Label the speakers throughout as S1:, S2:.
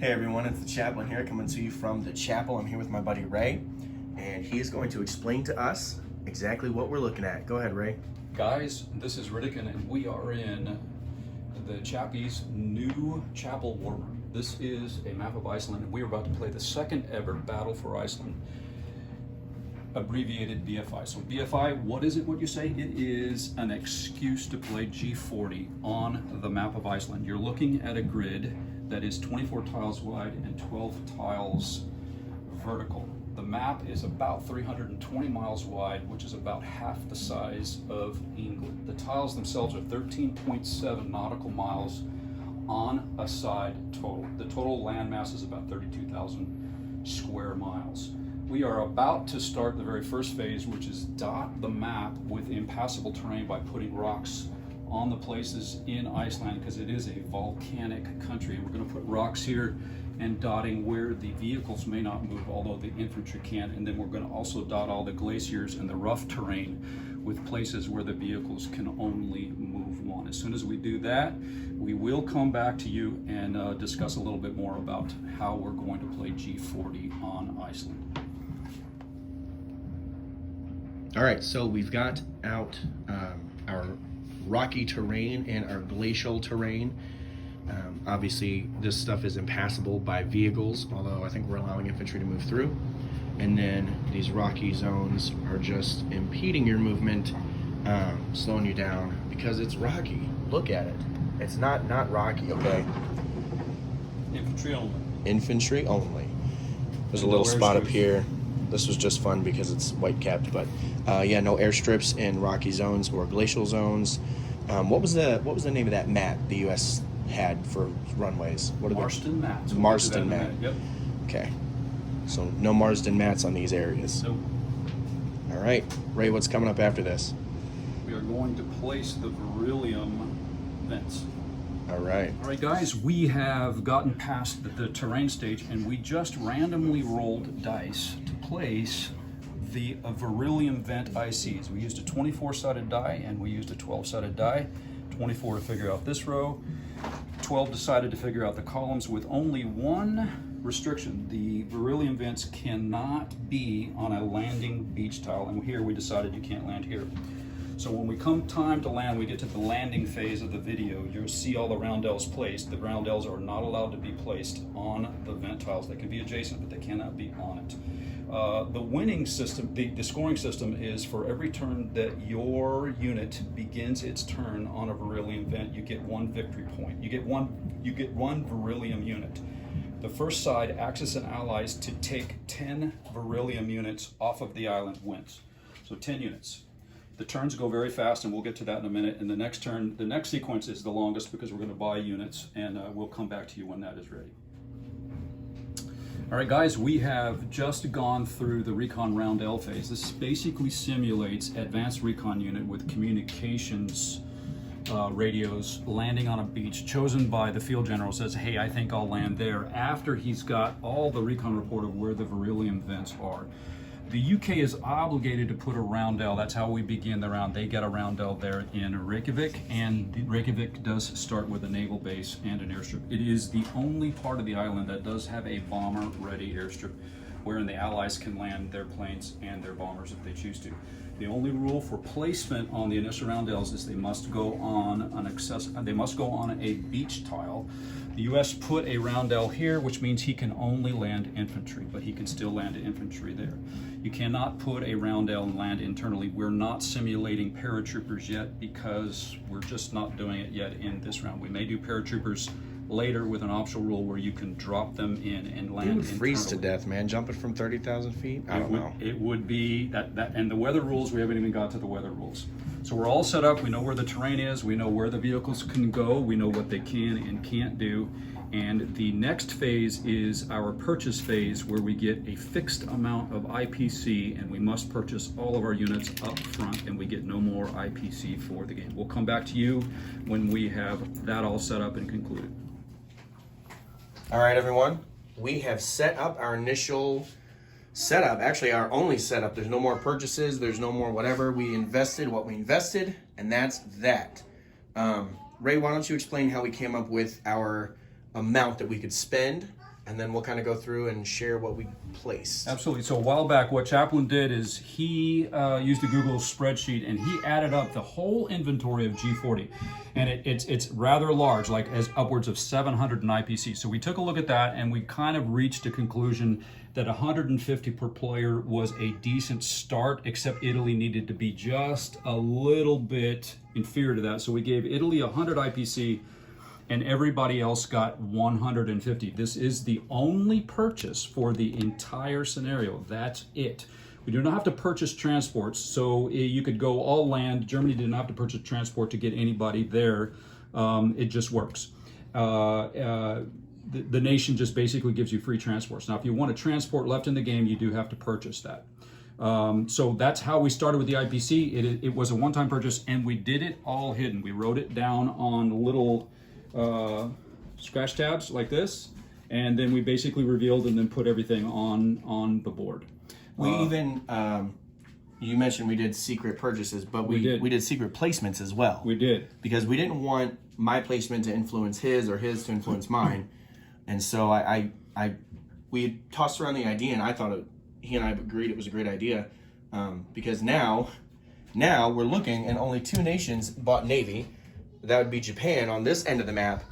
S1: Hey everyone, it's the Chaplain here, coming to you from the chapel. I'm here with my buddy Ray, and he is going to explain to us exactly what we're looking at. Go ahead, Ray.
S2: Guys, this is Riddick, and we are in the Chappie's new chapel war room. This is a map of Iceland, and we are about to play the second ever Battle for Iceland, abbreviated BFI. So BFI, what is it, what you say? It is an excuse to play G40 on the map of Iceland. You're looking at a grid that is 24 tiles wide and 12 tiles vertical. The map is about 320 miles wide, which is about half the size of England. The tiles themselves are 13.7 nautical miles on a side total. The total landmass is about 32,000 square miles. We are about to start the very first phase, which is dot the map with impassable terrain by putting rocks on the places in Iceland, because it is a volcanic country. We're going to put rocks here and dotting where the vehicles may not move, although the infantry can. And then we're going to also dot all the glaciers and the rough terrain with places where the vehicles can only move one. As soon as we do that, we will come back to you and discuss a little bit more about how we're going to play G40 on Iceland.
S1: All right, so we've got out our rocky terrain and our glacial terrain. Obviously, this stuff is impassable by vehicles, although I think we're allowing infantry to move through. And then these rocky zones are just impeding your movement, slowing you down because it's rocky. Look at it. It's not rocky, okay?
S2: Infantry only.
S1: Infantry only. There's a little spot up here. This was just fun because it's white capped, but yeah, no airstrips in rocky zones or glacial zones. What was the name of that mat the U.S. had for runways?
S2: Marston mats.
S1: Marston mat.
S2: Yep.
S1: Okay. So no Marsden mats on these areas.
S2: Nope.
S1: All right, Ray, what's coming up after this?
S2: We are going to place the beryllium vents.
S1: All right.
S2: All right, guys, we have gotten past the terrain stage, and we just randomly rolled dice to place the beryllium vent ICs. We used a 24-sided die, and we used a 12-sided die. 24 to figure out this row, 12 decided to figure out the columns, with only one restriction. The beryllium vents cannot be on a landing beach tile, and here we decided you can't land here. So when we come time to land, we get to the landing phase of the video, you'll see all the roundels placed. The roundels are not allowed to be placed on the vent tiles. They can be adjacent, but they cannot be on it. The winning system, the scoring system, is for every turn that your unit begins its turn on a beryllium vent, you get one victory point. You get one beryllium unit. The first side, Axis and allies, to take 10 beryllium units off of the island wins. So 10 units. The turns go very fast, and we'll get to that in a minute. And the next turn, the next sequence is the longest because we're going to buy units, and we'll come back to you when that is ready. All right, guys, we have just gone through the recon roundel phase. This basically simulates advanced recon unit with communications radios landing on a beach chosen by the field general. Says, hey, I think I'll land there, after he's got all the recon report of where the beryllium vents are. The UK is obligated to put a roundel. That's how we begin the round. They get a roundel there in Reykjavik, and Reykjavik does start with a naval base and an airstrip. It is the only part of the island that does have a bomber-ready airstrip, wherein the Allies can land their planes and their bombers if they choose to. The only rule for placement on the initial roundels is they must go on a beach tile. The U.S. put a roundel here, which means he can only land infantry, but he can still land infantry there. You cannot put a roundel and land internally. We're not simulating paratroopers yet because we're just not doing it yet in this round. We may do paratroopers later with an optional rule where you can drop them in and land.
S1: You would freeze to death, man, jumping from 30,000 feet. I don't know.
S2: It would be that, and the weather rules, we haven't even got to the weather rules. So we're all set up. We know where the terrain is. We know where the vehicles can go. We know what they can and can't do. And the next phase is our purchase phase, where we get a fixed amount of IPC, and we must purchase all of our units up front, and we get no more IPC for the game. We'll come back to you when we have that all set up and concluded.
S1: All right, everyone. We have set up our initial setup, actually our only setup. There's no more purchases. There's no more whatever. We invested what we invested, and that's that. Ray, why don't you explain how we came up with our amount that we could spend and then we'll kind of go through and share what we placed.
S2: Absolutely. So a while back, what Chaplin did is he used a Google spreadsheet and he added up the whole inventory of G40, and it's rather large, like as upwards of 700 in IPC. So we took a look at that and we kind of reached a conclusion that 150 per player was a decent start, except Italy needed to be just a little bit inferior to that. So we gave Italy 100 IPC and everybody else got 150. This is the only purchase for the entire scenario. That's it. We do not have to purchase transports, so you could go all land. Germany did not have to purchase transport to get anybody there. It just works. The nation just basically gives you free transports. Now, if you want a transport left in the game, you do have to purchase that. So that's how we started with the IPC. It was a one-time purchase, and we did it all hidden. We wrote it down on little scratch tabs like this, and then we basically revealed and then put everything on the board.
S1: We even you mentioned we did secret purchases, but we did secret placements as well.
S2: We did,
S1: because we didn't want my placement to influence his or his to influence mine, and so we tossed around the idea, and I thought he and I agreed it was a great idea, because now we're looking, and only 2 nations bought Navy. That would be Japan on this end of the map,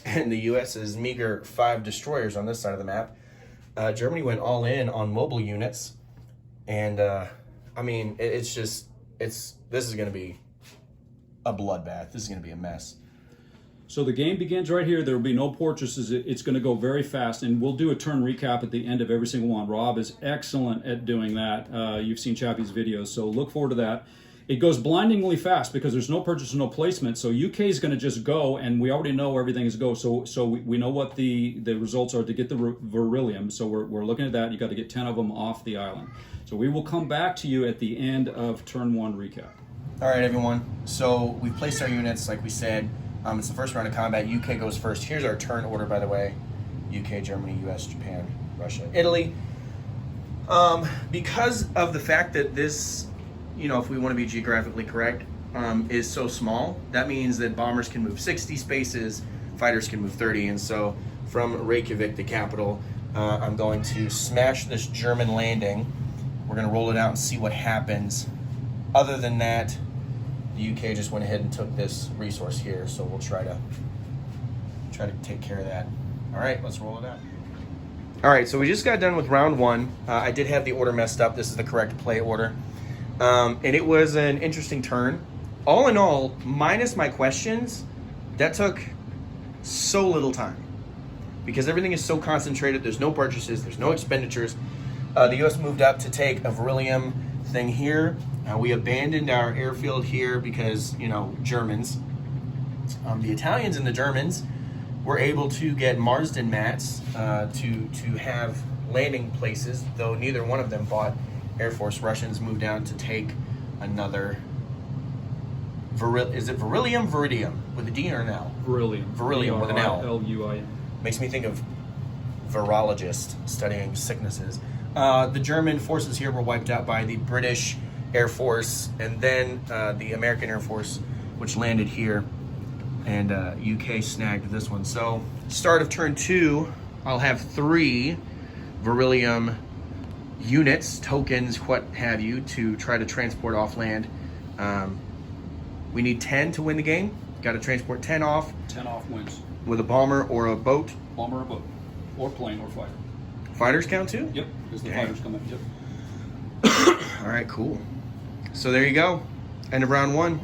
S1: and the U.S.'s meager 5 destroyers on this side of the map. Germany went all in on mobile units, and I mean, this is going to be a bloodbath. This is going to be a mess.
S2: So the game begins right here. There will be no purchases. It's going to go very fast, and we'll do a turn recap at the end of every single one. Rob is excellent at doing that. You've seen Chappie's videos, so look forward to that. It goes blindingly fast because there's no purchase and no placement. So UK is going to just go, and we already know everything is go. So we know what the results are to get the beryllium. So we're looking at that. You got to get 10 of them off the island. So we will come back to you at the end of turn 1 recap.
S1: All right, everyone. So we've placed our units like we said. It's the first round of combat. UK goes first. Here's our turn order, by the way. UK, Germany, US, Japan, Russia, Italy. Because of the fact that this, if we want to be geographically correct, is so small, that means that bombers can move 60 spaces, fighters can move 30. And so from Reykjavik, the capital, I'm going to smash this German landing. We're going to roll it out and see what happens. Other than that, the UK just went ahead and took this resource here, so we'll try to take care of that. All right, let's roll it out. All right, so we just got done with round 1. I did have the order messed up. This is the correct play order. And it was an interesting turn. All in all, minus my questions, that took so little time because everything is so concentrated. There's no purchases, there's no expenditures. The U.S. moved up to take a beryllium thing here. We abandoned our airfield here because, Germans. The Italians and the Germans were able to get Marsden mats to have landing places, though neither one of them bought Air Force. Russians moved down to take another. Is it beryllium? Viridium with a D or an L?
S2: Beryllium.
S1: Beryllium with an L.
S2: L-U-I-M.
S1: Makes me think of virologist studying sicknesses. The German forces here were wiped out by the British Air Force, and then the American Air Force, which landed here, and UK snagged this one. So start of turn 2, I'll have 3 beryllium units, tokens, what have you, to try to transport off land. We need 10 to win the game. Got to transport 10 off.
S2: 10 off wins.
S1: With a bomber or a boat.
S2: Bomber or boat. Or plane or fighter.
S1: Fighters count too?
S2: Yep, because the fighters come in. Yep.
S1: All right, cool. So there you go. End of round 1.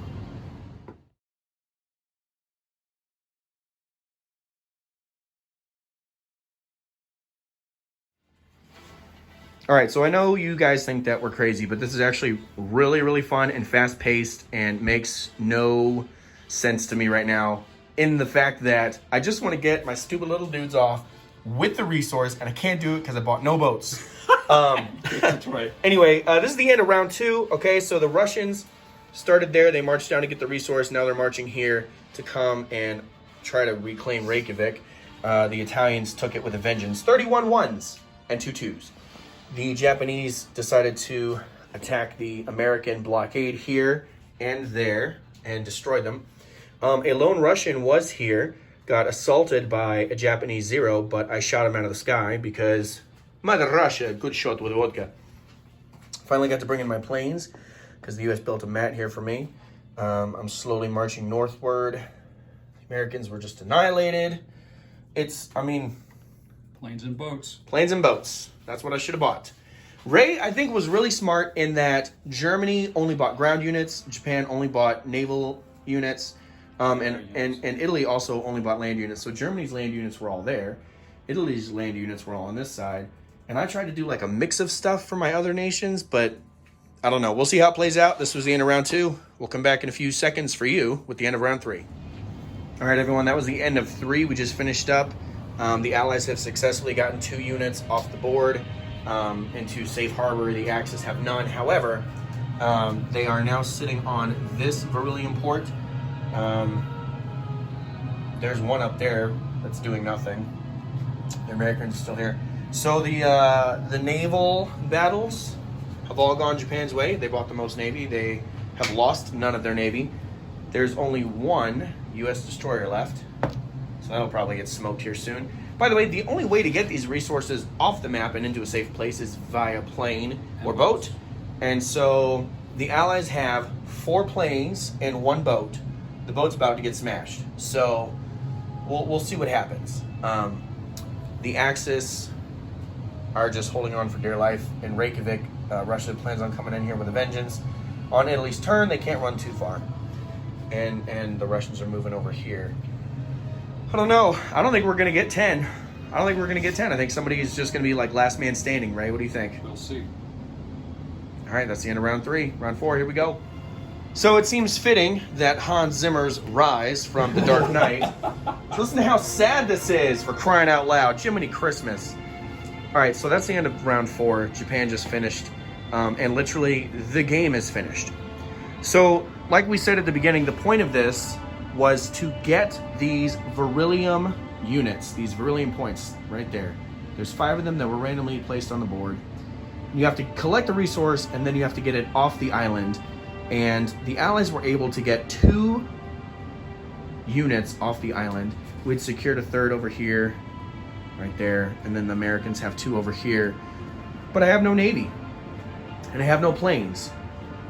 S1: All right, so I know you guys think that we're crazy, but this is actually really, really fun and fast-paced and makes no sense to me right now in the fact that I just want to get my stupid little dudes off with the resource, and I can't do it because I bought no boats.
S2: That's right.
S1: Anyway, this is the end of round 2. Okay, so the Russians started there. They marched down to get the resource. Now they're marching here to come and try to reclaim Reykjavik. The Italians took it with a vengeance. 31 ones and 2 twos. The Japanese decided to attack the American blockade here and there and destroy them. A lone Russian was here got assaulted by a Japanese Zero, but I shot him out of the sky because Mother Russia, good shot with vodka. Finally got to bring in my planes because the U.S. built a mat here for me. I'm slowly marching northward. The Americans were just annihilated.
S2: Planes and boats.
S1: Planes and boats. That's what I should have bought. Ray, I think, was really smart in that Germany only bought ground units, Japan only bought naval units, and Italy also only bought land units. So Germany's land units were all there. Italy's land units were all on this side. And I tried to do like a mix of stuff for my other nations, but I don't know. We'll see how it plays out. This was the end of round 2. We'll come back in a few seconds for you with the end of round 3. All right, everyone, that was the end of 3. We just finished up. The Allies have successfully gotten 2 units off the board into safe harbor. The Axis have none. However, they are now sitting on this beryllium port. There's one up there that's doing nothing. The Americans are still here. So the naval battles have all gone Japan's way. They bought the most navy. They have lost none of their navy. There's only one U.S. destroyer left, so that'll probably get smoked here soon. By the way, the only way to get these resources off the map and into a safe place is via plane or boat. And so the Allies have 4 planes and 1 boat. The boat's about to get smashed. So we'll see what happens. The Axis are just holding on for dear life. In Reykjavik, Russia plans on coming in here with a vengeance. On Italy's turn, they can't run too far. And the Russians are moving over here. I don't know. I don't think we're going to get 10. I think somebody is just going to be like last man standing, Ray. What do you think?
S2: We'll see.
S1: All right, that's the end of round 3. Round 4, here we go. So it seems fitting that Hans Zimmer's Rise from The Dark Knight. Listen to how sad this is, for crying out loud. Jiminy Christmas. All right, so that's the end of round 4. Japan just finished, and literally the game is finished. So, like we said at the beginning, the point of this was to get these beryllium units, these beryllium points right there. There's 5 of them that were randomly placed on the board. You have to collect the resource, and then you have to get it off the island. And the Allies were able to get 2 units off the island. We'd secured a 3rd over here, right there, and then the Americans have 2 over here. But I have no navy, and I have no planes.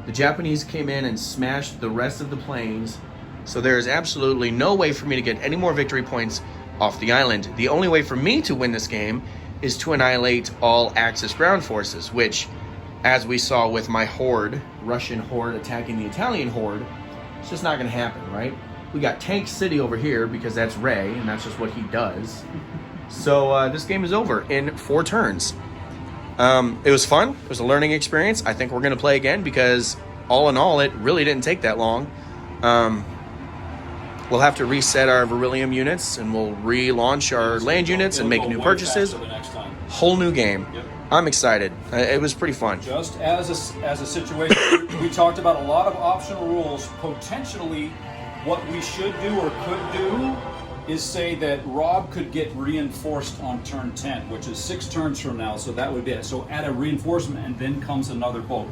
S1: The Japanese came in and smashed the rest of the planes, so there is absolutely no way for me to get any more victory points off the island. The only way for me to win this game is to annihilate all Axis ground forces, which, as we saw with my horde, Russian horde attacking the Italian horde, it's just not going to happen, right? We got Tank City over here because that's Ray, and that's just what he does. So this game is over in 4 turns. It was fun. It was a learning experience. I think we're going to play again because, all in all, it really didn't take that long. We'll have to reset our beryllium units, and we'll relaunch our land units and make new purchases. Whole new game. Yep. I'm excited. It was pretty fun.
S2: Just as a situation, we talked about a lot of optional rules. Potentially, what we should do or could do is say that Rob could get reinforced on turn 10, which is 6 turns from now, so that would be it. So add a reinforcement, and then comes another boat.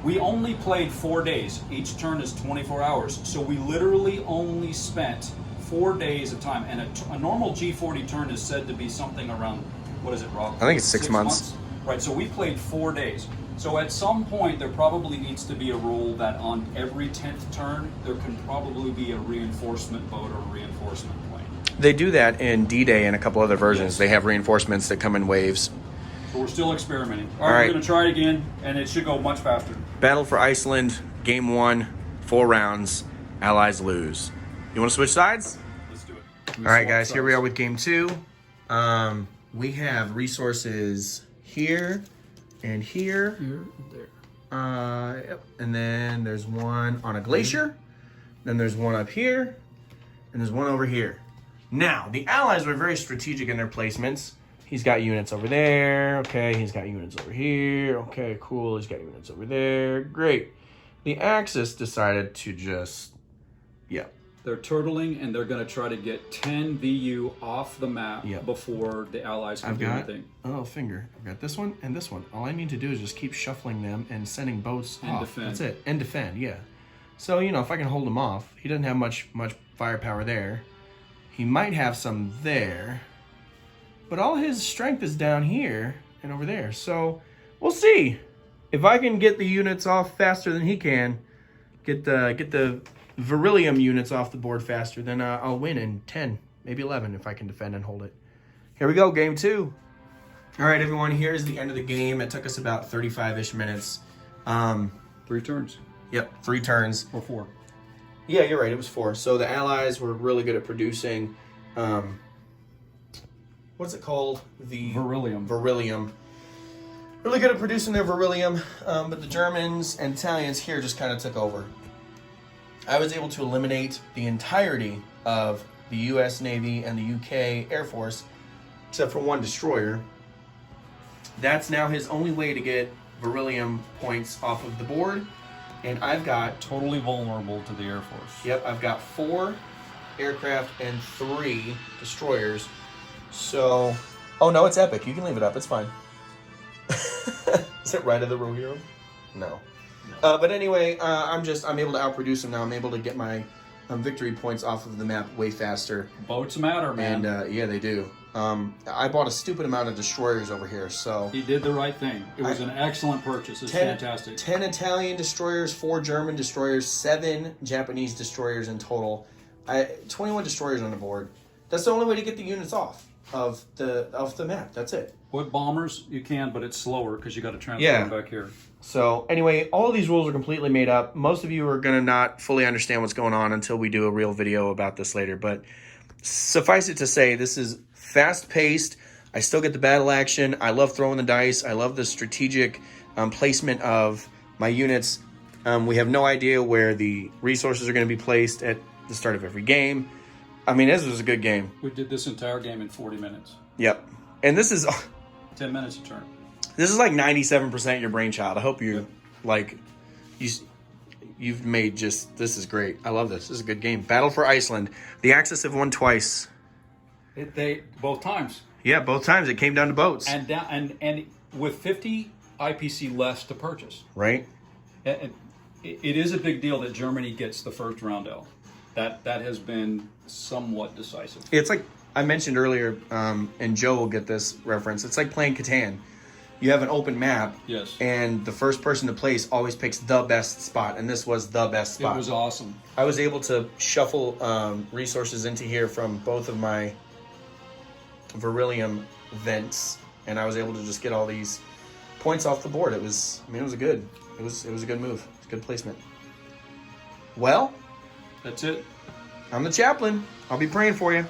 S2: We only played 4 days. Each turn is 24 hours. So we literally only spent 4 days of time. And a normal G40 turn is said to be something around, what is it, Rob?
S1: I think it's 6 months.
S2: Right, so we played 4 days. So at some point, there probably needs to be a rule that on every 10th turn, there can probably be a reinforcement boat or a reinforcement plane.
S1: They do that in D-Day and a couple other versions. Yes. They have reinforcements that come in waves.
S2: So we're still experimenting. All right, we're going to try it again, and it should go much faster.
S1: Battle for Iceland, game 1, 4 rounds. Allies lose. You want to switch sides?
S2: Let's do it.
S1: All right, guys, here we are with game 2. We have resources here and here.
S2: Here, there.
S1: Yep. And then there's one on a glacier. Then there's one up here. And there's one over here. Now, the Allies were very strategic in their placements. He's got units over there. Okay, he's got units over here. Okay, cool. He's got units over there. Great. The Axis decided to just, yeah.
S2: They're turtling, and they're going to try to get 10 VU off the map before the Allies can do anything.
S1: A little finger. I've got this one and this one. All I need to do is just keep shuffling them and sending boats
S2: and
S1: off.
S2: Defend.
S1: That's it. And defend, yeah. So, you know, if I can hold him off, he doesn't have much firepower there. He might have some there. But all his strength is down here and over there. So we'll see. If I can get the units off faster than he can, get the Beryllium units off the board faster, then I'll win in 10, maybe 11 if I can defend and hold it. Here we go, game 2. All right, everyone, here's the end of the game. It took us about 35-ish minutes.
S2: 3 turns.
S1: Yep, 3 turns.
S2: Or 4.
S1: Yeah, you're right, it was 4. So the Allies were really good at producing, what's it called? The
S2: Beryllium.
S1: Beryllium. Really good at producing their beryllium, but the Germans and Italians here just kind of took over. I was able to eliminate the entirety of the U.S. Navy and the UK Air Force, except for 1 destroyer. That's now his only way to get beryllium points off of the board, and I've got...
S2: Totally vulnerable to the Air Force.
S1: Yep, I've got 4 aircraft and 3 destroyers. So... Oh, no, it's epic. You can leave it up. It's fine. Is it Ride of the Rohirrim? No. But anyway, I'm able to outproduce him now. I'm able to get my victory points off of the map way faster.
S2: Boats matter, man.
S1: And yeah, they do. I bought a stupid amount of destroyers over here, so...
S2: He did the right thing. It was an excellent purchase. It's fantastic.
S1: 10 Italian destroyers, 4 German destroyers, 7 Japanese destroyers in total. 21 destroyers on the board. That's the only way to get the units off of the map. That's it.
S2: With bombers, you can, but it's slower because you got to transfer them back here.
S1: So anyway, all of these rules are completely made up. Most of you are going to not fully understand what's going on until we do a real video about this later. But suffice it to say, this is fast-paced. I still get the battle action. I love throwing the dice. I love the strategic placement of my units. We have no idea where the resources are going to be placed at the start of every game. I mean, this was a good game.
S2: We did this entire game in 40 minutes.
S1: Yep. And this is...
S2: 10 minutes a turn.
S1: This is like 97% your brainchild. I hope you you've made just... This is great. I love this. This is a good game. Battle for Iceland. The Axis have won twice.
S2: They both times.
S1: Yeah, both times. It came down to boats.
S2: And with 50 IPC less to purchase.
S1: Right.
S2: It is a big deal that Germany gets the first round out. That has been somewhat decisive.
S1: It's like I mentioned earlier, and Joe will get this reference. It's like playing Catan. You have an open map.
S2: Yes.
S1: And the first person to place always picks the best spot, and this was the best spot.
S2: It was awesome.
S1: I was able to shuffle resources into here from both of my beryllium vents, and I was able to just get all these points off the board. It was a good move. It's a good placement. Well,
S2: that's it.
S1: I'm the chaplain. I'll be praying for you.